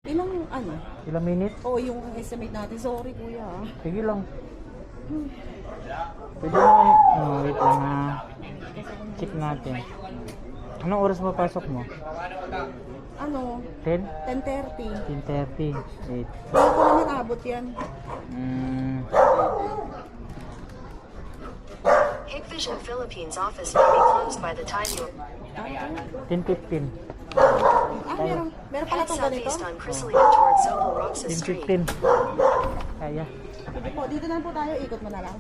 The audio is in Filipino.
Ilang ano? Ilang minute? Oo, yung estimate natin. Sorry kuya. Sige lang. Pwede naman, wait lang ha. Check natin. Anong oras mapasok mo? Ano? 10? 10:30. 10:30. Wait. Hindi ko naman abot yan. Hikvision Philippines office may be closed by the time you 10:15. Meron pala head itong ganito? southeast on Chrysalina towards Zobel Roxas Street. 10:15. Kaya. Sige po, dito na po tayo. Ikot mo na lang.